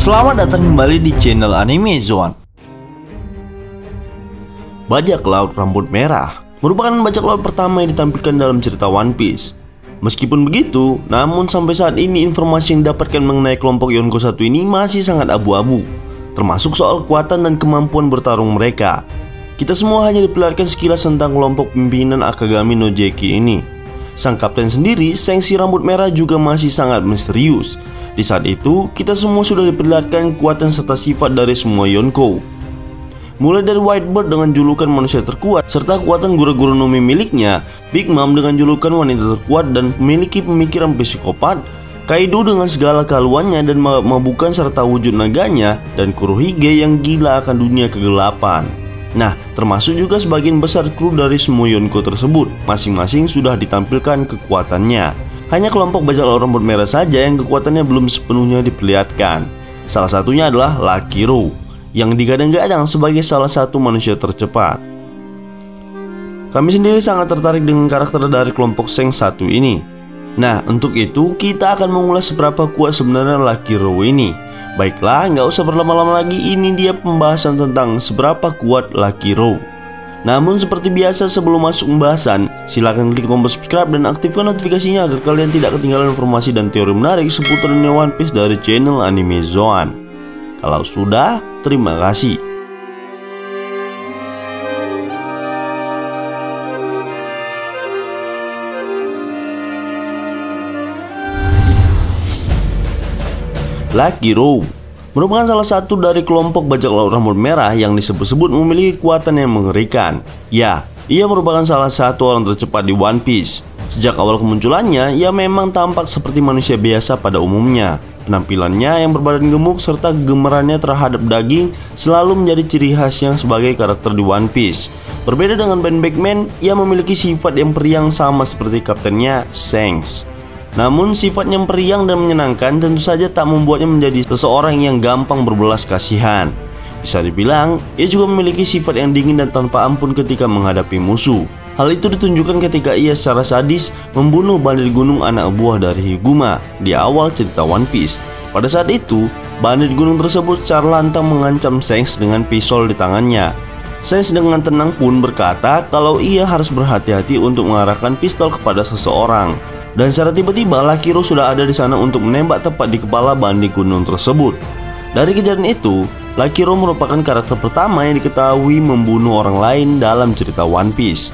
Selamat datang kembali di channel Anime Zone. Bajak laut rambut merah merupakan bajak laut pertama yang ditampilkan dalam cerita One Piece. Meskipun begitu, namun sampai saat ini informasi yang didapatkan mengenai kelompok Yonko 1 ini masih sangat abu-abu, termasuk soal kekuatan dan kemampuan bertarung mereka. Kita semua hanya diperlihatkan sekilas tentang kelompok pimpinan Akagami no Jeki ini. Sang kapten sendiri, Shanks si rambut merah, juga masih sangat misterius. Di saat itu, kita semua sudah diperlihatkan kekuatan serta sifat dari semua Yonko. Mulai dari Whitebird dengan julukan manusia terkuat, serta kekuatan guru-guru Nomi miliknya, Big Mom dengan julukan wanita terkuat dan memiliki pemikiran psikopat, Kaido dengan segala kehaluannya dan mabukan serta wujud naganya, dan Kurohige yang gila akan dunia kegelapan. Nah, termasuk juga sebagian besar kru dari semua Yonko tersebut, masing-masing sudah ditampilkan kekuatannya. Hanya kelompok bajak laut rambut merah saja yang kekuatannya belum sepenuhnya diperlihatkan. Salah satunya adalah Lucky Row, yang digadang-gadang sebagai salah satu manusia tercepat. Kami sendiri sangat tertarik dengan karakter dari kelompok Shanks 1 ini. Nah, untuk itu kita akan mengulas seberapa kuat sebenarnya Lucky Row ini. Baiklah, nggak usah berlama-lama lagi, ini dia pembahasan tentang seberapa kuat Lucky Row. Namun seperti biasa, sebelum masuk pembahasan, silahkan klik tombol subscribe dan aktifkan notifikasinya agar kalian tidak ketinggalan informasi dan teori menarik seputar dunia One Piece dari channel Anime Zone. Kalau sudah, terima kasih. Lucky Row merupakan salah satu dari kelompok bajak laut rambut merah yang disebut-sebut memiliki kekuatan yang mengerikan. Ya, ia merupakan salah satu orang tercepat di One Piece. Sejak awal kemunculannya, ia memang tampak seperti manusia biasa pada umumnya. Penampilannya yang berbadan gemuk serta gemerannya terhadap daging selalu menjadi ciri khasnya sebagai karakter di One Piece. Berbeda dengan Ben Beckman, ia memiliki sifat yang periang sama seperti kaptennya Shanks. Namun sifatnya periang dan menyenangkan tentu saja tak membuatnya menjadi seseorang yang gampang berbelas kasihan. Bisa dibilang, ia juga memiliki sifat yang dingin dan tanpa ampun ketika menghadapi musuh. Hal itu ditunjukkan ketika ia secara sadis membunuh bandit gunung anak buah dari Higuma di awal cerita One Piece. Pada saat itu, bandit gunung tersebut secara lantang mengancam Shanks dengan pisau di tangannya. Shanks dengan tenang pun berkata kalau ia harus berhati-hati untuk mengarahkan pistol kepada seseorang. Dan secara tiba-tiba Lucky Row sudah ada di sana untuk menembak tepat di kepala bandit gunung tersebut. Dari kejadian itu, Lucky Row merupakan karakter pertama yang diketahui membunuh orang lain dalam cerita One Piece.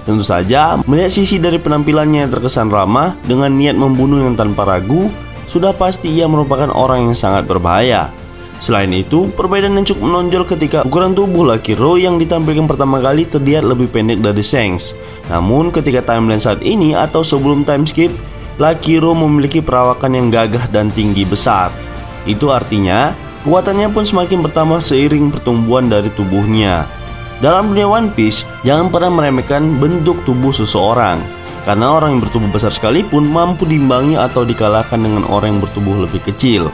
Tentu saja, melihat sisi dari penampilannya yang terkesan ramah dengan niat membunuh yang tanpa ragu, sudah pasti ia merupakan orang yang sangat berbahaya. Selain itu, perbedaan yang cukup menonjol ketika ukuran tubuh Lucky Row yang ditampilkan pertama kali terlihat lebih pendek dari Shanks. Namun ketika timeline saat ini atau sebelum time skip, Lucky Row memiliki perawakan yang gagah dan tinggi besar. Itu artinya, kekuatannya pun semakin bertambah seiring pertumbuhan dari tubuhnya. Dalam dunia One Piece, jangan pernah meremehkan bentuk tubuh seseorang, karena orang yang bertubuh besar sekalipun mampu diimbangi atau dikalahkan dengan orang yang bertubuh lebih kecil.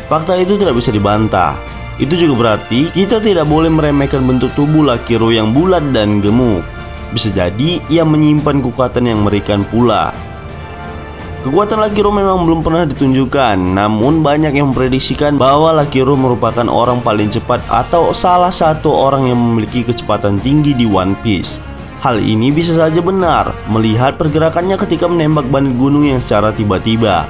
Fakta itu tidak bisa dibantah. Itu juga berarti kita tidak boleh meremehkan bentuk tubuh Lucky Row yang bulat dan gemuk. Bisa jadi ia menyimpan kekuatan yang mengerikan pula. Kekuatan Lucky Row memang belum pernah ditunjukkan, namun banyak yang memprediksikan bahwa Lucky Row merupakan orang paling cepat atau salah satu orang yang memiliki kecepatan tinggi di One Piece. Hal ini bisa saja benar melihat pergerakannya ketika menembak bandit gunung yang secara tiba-tiba.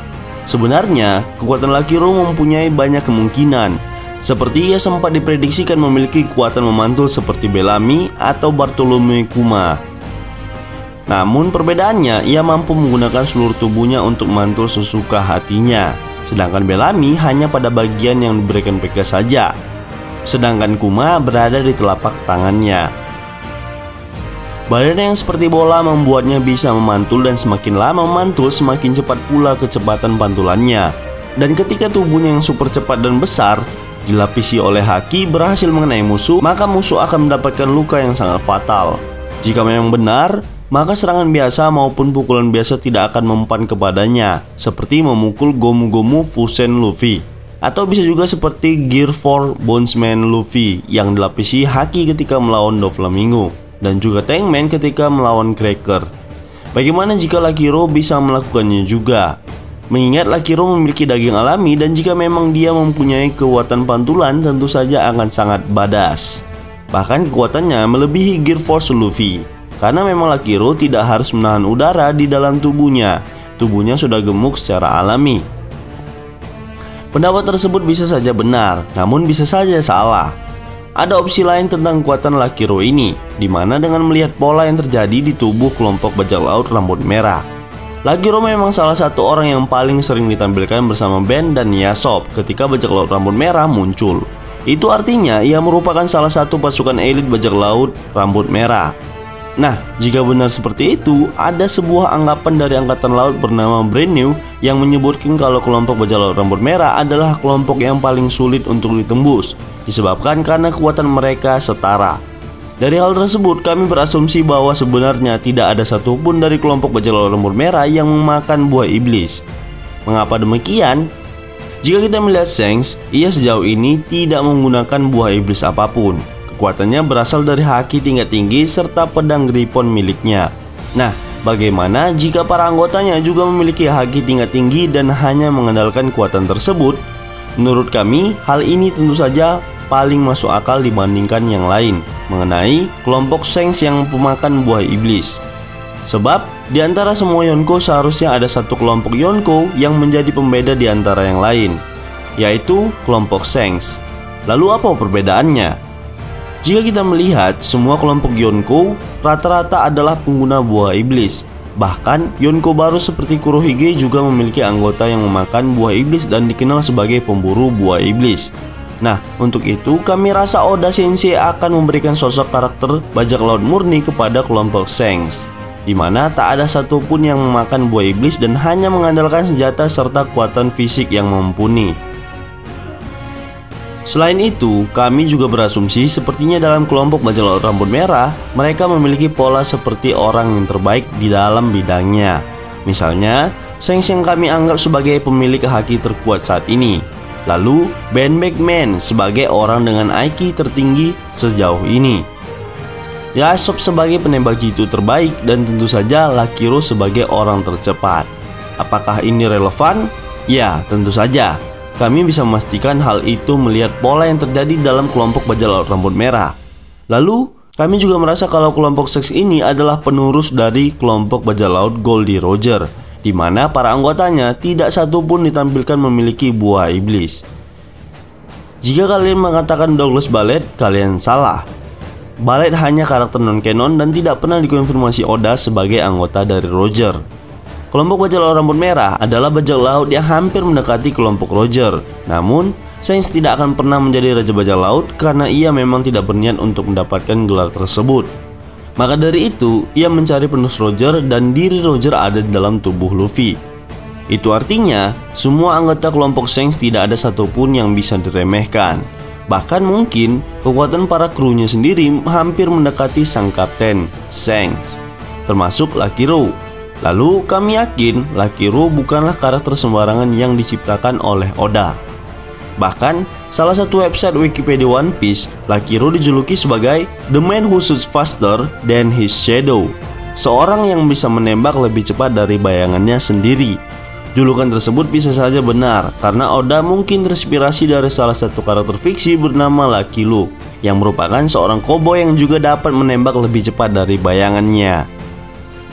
Sebenarnya, kekuatan Lucky Row mempunyai banyak kemungkinan. Seperti ia sempat diprediksikan memiliki kekuatan memantul seperti Bellamy atau Bartholomew Kuma. Namun perbedaannya, ia mampu menggunakan seluruh tubuhnya untuk memantul sesuka hatinya. Sedangkan Bellamy hanya pada bagian yang diberikan Pegasus saja. Sedangkan Kuma berada di telapak tangannya. Badannya yang seperti bola membuatnya bisa memantul, dan semakin lama memantul semakin cepat pula kecepatan pantulannya. Dan ketika tubuhnya yang super cepat dan besar dilapisi oleh haki berhasil mengenai musuh, maka musuh akan mendapatkan luka yang sangat fatal. Jika memang benar, maka serangan biasa maupun pukulan biasa tidak akan mempan kepadanya, seperti memukul Gomu-Gomu Fusen Luffy. Atau bisa juga seperti Gear 4 Bondsman Luffy yang dilapisi haki ketika melawan Doflamingo, dan juga Tankman ketika melawan Cracker. Bagaimana jika Lucky Row bisa melakukannya juga? Mengingat Lucky Row memiliki daging alami dan jika memang dia mempunyai kekuatan pantulan tentu saja akan sangat badass. Bahkan kekuatannya melebihi Gear Force Luffy. Karena memang Lucky Row tidak harus menahan udara di dalam tubuhnya. Tubuhnya sudah gemuk secara alami. Pendapat tersebut bisa saja benar, namun bisa saja salah. Ada opsi lain tentang kekuatan Lucky Row ini, di mana dengan melihat pola yang terjadi di tubuh kelompok bajak laut rambut merah. Lucky Row memang salah satu orang yang paling sering ditampilkan bersama Ben dan Yasop ketika bajak laut rambut merah muncul. Itu artinya ia merupakan salah satu pasukan elit bajak laut rambut merah. Nah, jika benar seperti itu, ada sebuah anggapan dari angkatan laut bernama Brand New yang menyebutkan kalau kelompok bajak laut rambut merah adalah kelompok yang paling sulit untuk ditembus, disebabkan karena kekuatan mereka setara. Dari hal tersebut, kami berasumsi bahwa sebenarnya tidak ada satupun dari kelompok bajak laut rambut merah yang memakan buah iblis. Mengapa demikian? Jika kita melihat Shanks, ia sejauh ini tidak menggunakan buah iblis apapun. Kekuatannya berasal dari haki tingkat tinggi serta pedang Griffon miliknya. Nah, bagaimana jika para anggotanya juga memiliki haki tingkat tinggi dan hanya mengandalkan kekuatan tersebut? Menurut kami, hal ini tentu saja paling masuk akal dibandingkan yang lain mengenai kelompok Shanks yang pemakan buah iblis. Sebab di antara semua Yonko seharusnya ada satu kelompok Yonko yang menjadi pembeda di antara yang lain, yaitu kelompok Shanks. Lalu apa perbedaannya? Jika kita melihat semua kelompok Yonko rata-rata adalah pengguna buah iblis. Bahkan Yonko baru seperti Kurohige juga memiliki anggota yang memakan buah iblis dan dikenal sebagai pemburu buah iblis. Nah, untuk itu kami rasa Oda Sensei akan memberikan sosok karakter bajak laut murni kepada kelompok Shanks, di mana tak ada satupun yang memakan buah iblis dan hanya mengandalkan senjata serta kekuatan fisik yang mumpuni. Selain itu, kami juga berasumsi sepertinya dalam kelompok bajak laut rambut merah, mereka memiliki pola seperti orang yang terbaik di dalam bidangnya. Misalnya, Shanks yang kami anggap sebagai pemilik haki terkuat saat ini. Lalu, Ben Beckman sebagai orang dengan IQ tertinggi sejauh ini. Yasop sebagai penembak jitu terbaik dan tentu saja Lucky Row sebagai orang tercepat. Apakah ini relevan? Ya, tentu saja. Kami bisa memastikan hal itu melihat pola yang terjadi dalam kelompok bajak laut rambut merah. Lalu, kami juga merasa kalau kelompok Shanks ini adalah penerus dari kelompok bajak laut Goldie Roger, di mana para anggotanya tidak satupun ditampilkan memiliki buah iblis. Jika kalian mengatakan Douglas Ballet, kalian salah. Ballet hanya karakter non-canon dan tidak pernah dikonfirmasi Oda sebagai anggota dari Roger. Kelompok bajak laut rambut merah adalah bajak laut yang hampir mendekati kelompok Roger. Namun, Shanks tidak akan pernah menjadi raja bajak laut karena ia memang tidak berniat untuk mendapatkan gelar tersebut. Maka dari itu, ia mencari penerus Roger dan diri Roger ada di dalam tubuh Luffy. Itu artinya, semua anggota kelompok Shanks tidak ada satupun yang bisa diremehkan. Bahkan mungkin, kekuatan para krunya sendiri hampir mendekati sang kapten, Shanks, termasuk Lucky Row. Lalu kami yakin Lucky Row bukanlah karakter sembarangan yang diciptakan oleh Oda. Bahkan, salah satu website Wikipedia One Piece, Lucky Row dijuluki sebagai The Man Who Shoots Faster Than His Shadow, seorang yang bisa menembak lebih cepat dari bayangannya sendiri. Julukan tersebut bisa saja benar, karena Oda mungkin terinspirasi dari salah satu karakter fiksi bernama Lucky Luke, yang merupakan seorang koboi yang juga dapat menembak lebih cepat dari bayangannya.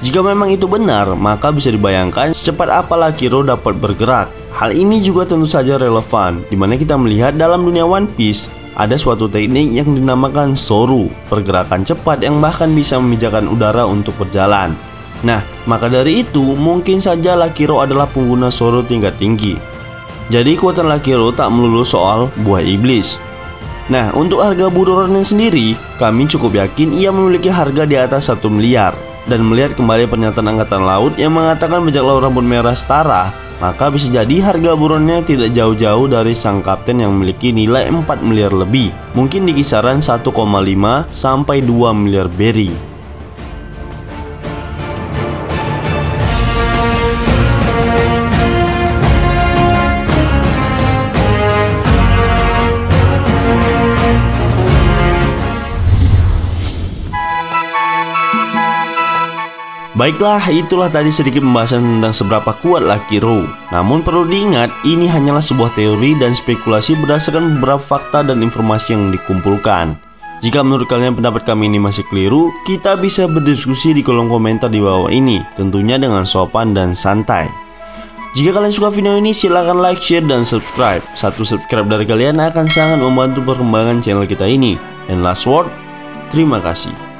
Jika memang itu benar, maka bisa dibayangkan secepat apa Lucky Row dapat bergerak. Hal ini juga tentu saja relevan, di mana kita melihat dalam dunia One Piece ada suatu teknik yang dinamakan Soru, pergerakan cepat yang bahkan bisa memijakan udara untuk berjalan. Nah, maka dari itu mungkin saja Lucky Row adalah pengguna Soru tingkat tinggi. Jadi kekuatan Lucky Row tak melulu soal buah iblis. Nah, untuk harga bururannya sendiri, kami cukup yakin ia memiliki harga di atas 1 miliar. Dan melihat kembali pernyataan Angkatan Laut yang mengatakan bajak laut rambut merah setara, maka bisa jadi harga buronnya tidak jauh-jauh dari sang kapten yang memiliki nilai 4 miliar lebih, mungkin di kisaran 1,5 sampai 2 miliar berry. Baiklah, itulah tadi sedikit pembahasan tentang seberapa kuat Lucky Row. Namun perlu diingat, ini hanyalah sebuah teori dan spekulasi berdasarkan beberapa fakta dan informasi yang dikumpulkan. Jika menurut kalian pendapat kami ini masih keliru, kita bisa berdiskusi di kolom komentar di bawah ini, tentunya dengan sopan dan santai. Jika kalian suka video ini, silahkan like, share, dan subscribe. Satu subscribe dari kalian akan sangat membantu perkembangan channel kita ini. And last word, terima kasih.